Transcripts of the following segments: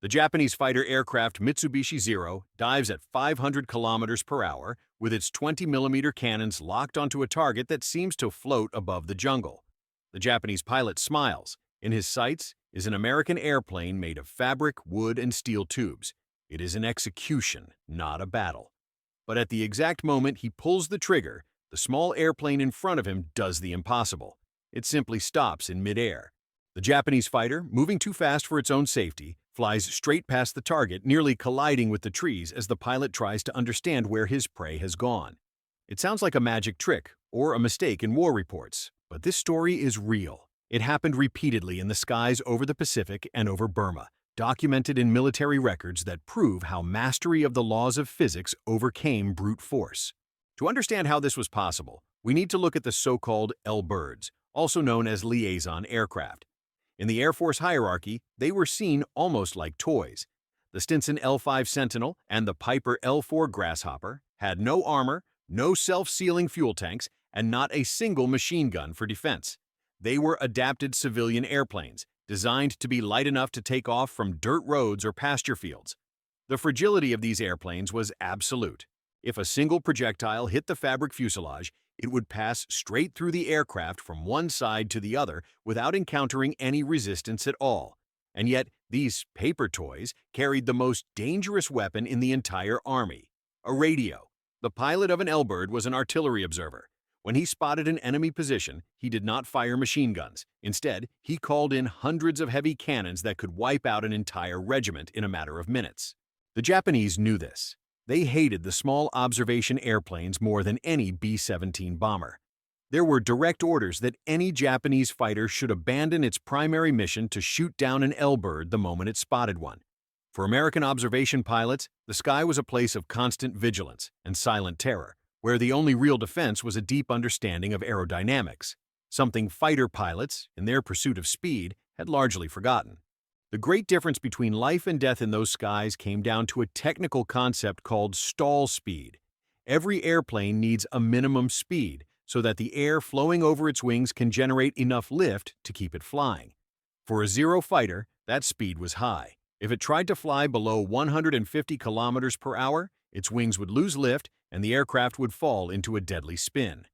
The Japanese fighter aircraft Mitsubishi Zero dives at 500 kilometers per hour with its 20mm cannons locked onto a target that seems to float above the jungle. The Japanese pilot smiles. In his sights is an American airplane made of fabric, wood, and steel tubes. It is an execution, not a battle. But at the exact moment he pulls the trigger, the small airplane in front of him does the impossible. It simply stops in midair. The Japanese fighter, moving too fast for its own safety, flies straight past the target, nearly colliding with the trees as the pilot tries to understand where his prey has gone. It sounds like a magic trick or a mistake in war reports, but this story is real. It happened repeatedly in the skies over the Pacific and over Burma, documented in military records that prove how mastery of the laws of physics overcame brute force. To understand how this was possible, we need to look at the so-called L-birds, also known as liaison aircraft. In the Air Force hierarchy, they were seen almost like toys. The Stinson L-5 Sentinel and the Piper L-4 Grasshopper had no armor, no self-sealing fuel tanks, and not a single machine gun for defense. They were adapted civilian airplanes, designed to be light enough to take off from dirt roads or pasture fields. The fragility of these airplanes was absolute. If a single projectile hit the fabric fuselage, it would pass straight through the aircraft from one side to the other without encountering any resistance at all. And yet, these paper toys carried the most dangerous weapon in the entire Army, a radio. The pilot of an L-bird was an artillery observer. When he spotted an enemy position, he did not fire machine guns. Instead, he called in hundreds of heavy cannons that could wipe out an entire regiment in a matter of minutes. The Japanese knew this. They hated the small observation airplanes more than any B-17 bomber. There were direct orders that any Japanese fighter should abandon its primary mission to shoot down an L-bird the moment it spotted one. For American observation pilots, the sky was a place of constant vigilance and silent terror, where the only real defense was a deep understanding of aerodynamics, something fighter pilots, in their pursuit of speed, had largely forgotten. The great difference between life and death in those skies came down to a technical concept called stall speed. Every airplane needs a minimum speed so that the air flowing over its wings can generate enough lift to keep it flying. For a Zero fighter, that speed was high. If it tried to fly below 150 kilometers per hour, its wings would lose lift and the aircraft would fall into a deadly spin.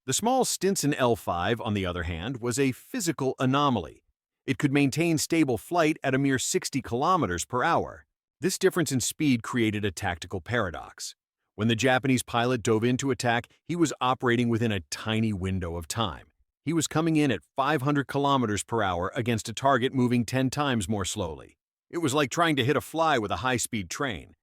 The small Stinson L-5, on the other hand, was a physical anomaly. It could maintain stable flight at a mere 60 kilometers per hour. This difference in speed created a tactical paradox. When the Japanese pilot dove in to attack, he was operating within a tiny window of time. He was coming in at 500 kilometers per hour against a target moving 10 times more slowly. It was like trying to hit a fly with a high-speed train.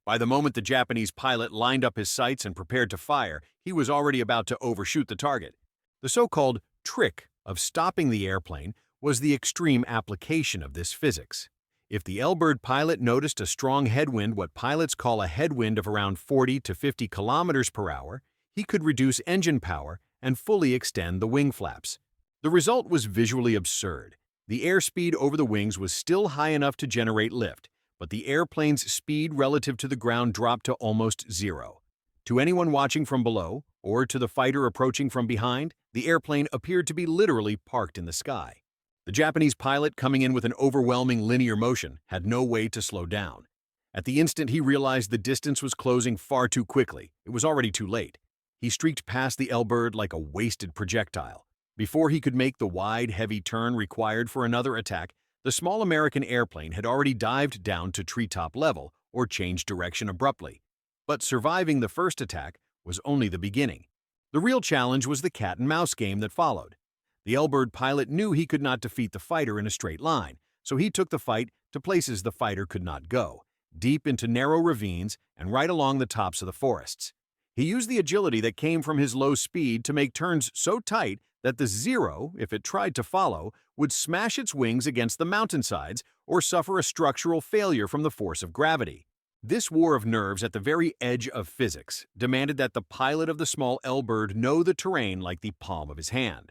By the moment the Japanese pilot lined up his sights and prepared to fire, he was already about to overshoot the target. The so-called trick of stopping the airplane was the extreme application of this physics. If the L-bird pilot noticed a strong headwind, what pilots call a headwind of around 40 to 50 kilometers per hour, he could reduce engine power and fully extend the wing flaps. The result was visually absurd. The airspeed over the wings was still high enough to generate lift, but the airplane's speed relative to the ground dropped to almost zero. To anyone watching from below, or to the fighter approaching from behind, the airplane appeared to be literally parked in the sky. The Japanese pilot, coming in with an overwhelming linear motion, had no way to slow down. At the instant he realized the distance was closing far too quickly, it was already too late. He streaked past the L-bird like a wasted projectile. Before he could make the wide, heavy turn required for another attack, the small American airplane had already dived down to treetop level or changed direction abruptly. But surviving the first attack was only the beginning. The real challenge was the cat-and-mouse game that followed. The L-bird pilot knew he could not defeat the fighter in a straight line, so he took the fight to places the fighter could not go, deep into narrow ravines and right along the tops of the forests. He used the agility that came from his low speed to make turns so tight that the Zero, if it tried to follow, would smash its wings against the mountainsides or suffer a structural failure from the force of gravity. This war of nerves at the very edge of physics demanded that the pilot of the small L-bird know the terrain like the palm of his hand.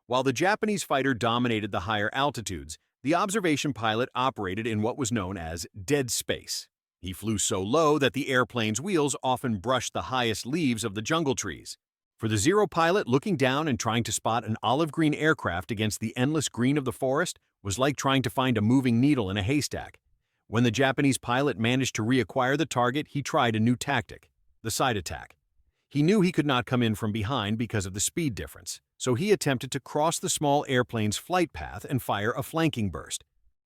While the Japanese fighter dominated the higher altitudes, the observation pilot operated in what was known as dead space. He flew so low that the airplane's wheels often brushed the highest leaves of the jungle trees. For the Zero pilot, looking down and trying to spot an olive-green aircraft against the endless green of the forest was like trying to find a moving needle in a haystack. When the Japanese pilot managed to reacquire the target, he tried a new tactic, the side attack. He knew he could not come in from behind because of the speed difference, so he attempted to cross the small airplane's flight path and fire a flanking burst.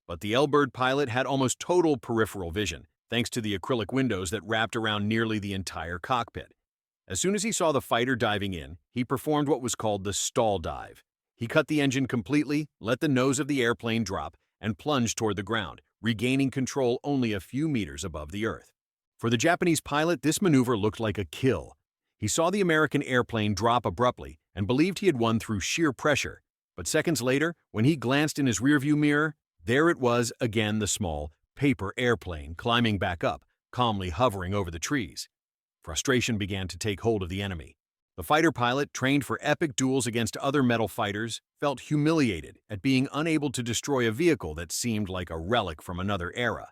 But the L-bird pilot had almost total peripheral vision, thanks to the acrylic windows that wrapped around nearly the entire cockpit. As soon as he saw the fighter diving in, he performed what was called the stall dive. He cut the engine completely, let the nose of the airplane drop, and plunged toward the ground, regaining control only a few meters above the earth. For the Japanese pilot, this maneuver looked like a kill. He saw the American airplane drop abruptly and believed he had won through sheer pressure. But seconds later, when he glanced in his rearview mirror, there it was again, the small, paper airplane climbing back up, calmly hovering over the trees. Frustration began to take hold of the enemy. The fighter pilot, trained for epic duels against other metal fighters, felt humiliated at being unable to destroy a vehicle that seemed like a relic from another era.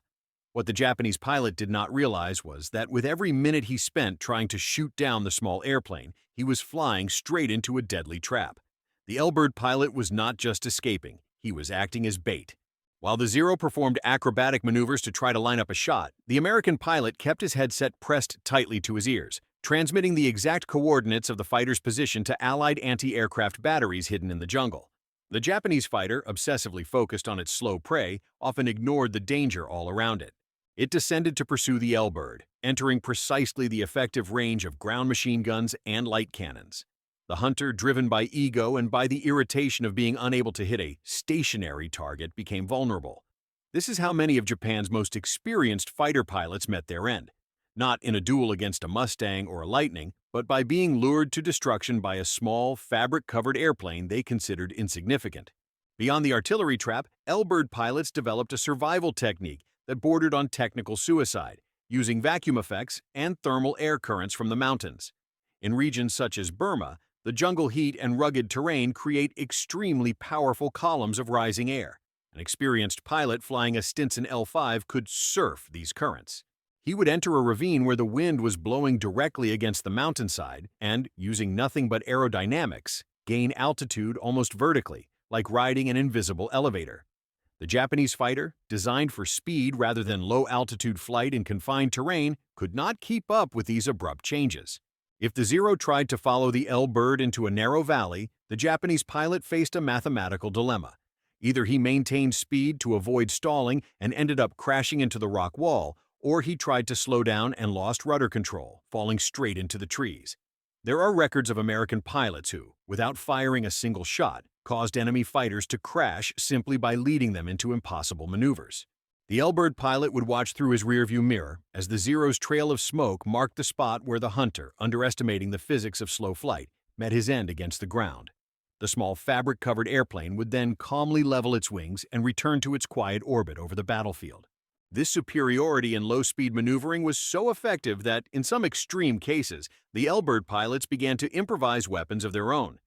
What the Japanese pilot did not realize was that with every minute he spent trying to shoot down the small airplane, he was flying straight into a deadly trap. The L-bird pilot was not just escaping, he was acting as bait. While the Zero performed acrobatic maneuvers to try to line up a shot, the American pilot kept his headset pressed tightly to his ears, transmitting the exact coordinates of the fighter's position to Allied anti-aircraft batteries hidden in the jungle. The Japanese fighter, obsessively focused on its slow prey, often ignored the danger all around it. It descended to pursue the L-bird, entering precisely the effective range of ground machine guns and light cannons. The hunter, driven by ego and by the irritation of being unable to hit a stationary target, became vulnerable. This is how many of Japan's most experienced fighter pilots met their end. Not in a duel against a Mustang or a Lightning, but by being lured to destruction by a small, fabric-covered airplane they considered insignificant. Beyond the artillery trap, L-bird pilots developed a survival technique that bordered on technical suicide, using vacuum effects and thermal air currents from the mountains. In regions such as Burma, the jungle heat and rugged terrain create extremely powerful columns of rising air. An experienced pilot flying a Stinson L-5 could surf these currents. He would enter a ravine where the wind was blowing directly against the mountainside and, using nothing but aerodynamics, gain altitude almost vertically, like riding an invisible elevator. The Japanese fighter, designed for speed rather than low-altitude flight in confined terrain, could not keep up with these abrupt changes. If the Zero tried to follow the L-bird into a narrow valley, the Japanese pilot faced a mathematical dilemma. Either he maintained speed to avoid stalling and ended up crashing into the rock wall, or he tried to slow down and lost rudder control, falling straight into the trees. There are records of American pilots who, without firing a single shot, caused enemy fighters to crash simply by leading them into impossible maneuvers. The L-bird pilot would watch through his rearview mirror as the Zero's trail of smoke marked the spot where the hunter, underestimating the physics of slow flight, met his end against the ground. The small fabric-covered airplane would then calmly level its wings and return to its quiet orbit over the battlefield. This superiority in low-speed maneuvering was so effective that, in some extreme cases, the L-bird pilots began to improvise weapons of their own.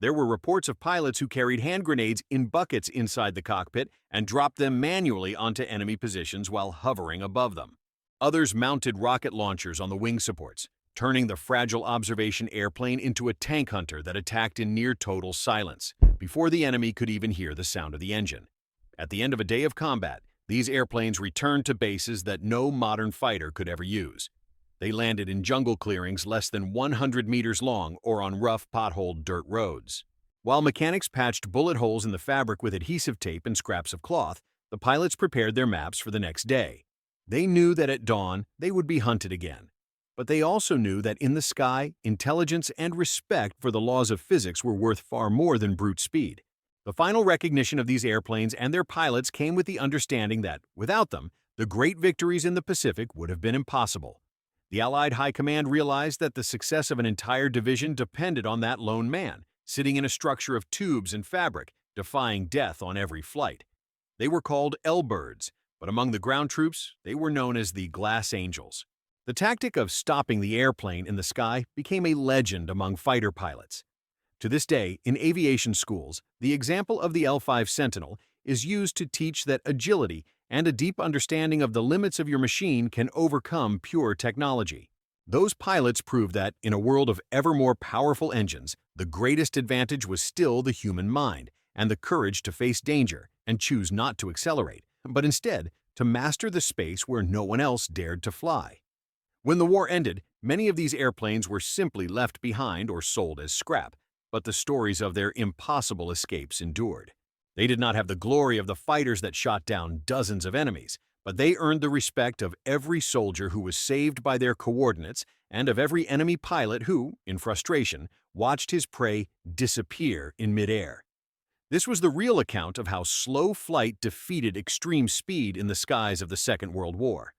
There were reports of pilots who carried hand grenades in buckets inside the cockpit and dropped them manually onto enemy positions while hovering above them. Others mounted rocket launchers on the wing supports, turning the fragile observation airplane into a tank hunter that attacked in near total silence, before the enemy could even hear the sound of the engine. At the end of a day of combat, these airplanes returned to bases that no modern fighter could ever use. They landed in jungle clearings less than 100 meters long or on rough, potholed dirt roads. While mechanics patched bullet holes in the fabric with adhesive tape and scraps of cloth, the pilots prepared their maps for the next day. They knew that at dawn, they would be hunted again. But they also knew that in the sky, intelligence and respect for the laws of physics were worth far more than brute speed. The final recognition of these airplanes and their pilots came with the understanding that, without them, the great victories in the Pacific would have been impossible. The Allied High Command realized that the success of an entire division depended on that lone man, sitting in a structure of tubes and fabric, defying death on every flight. They were called L-birds, but among the ground troops, they were known as the Glass Angels. The tactic of stopping the airplane in the sky became a legend among fighter pilots. To this day, in aviation schools, the example of the L-5 Sentinel is used to teach that agility and a deep understanding of the limits of your machine can overcome pure technology. Those pilots proved that, in a world of ever more powerful engines, the greatest advantage was still the human mind and the courage to face danger and choose not to accelerate, but instead to master the space where no one else dared to fly. When the war ended, many of these airplanes were simply left behind or sold as scrap, but the stories of their impossible escapes endured. They did not have the glory of the fighters that shot down dozens of enemies, but they earned the respect of every soldier who was saved by their coordinates and of every enemy pilot who, in frustration, watched his prey disappear in midair. This was the real account of how slow flight defeated extreme speed in the skies of the Second World War.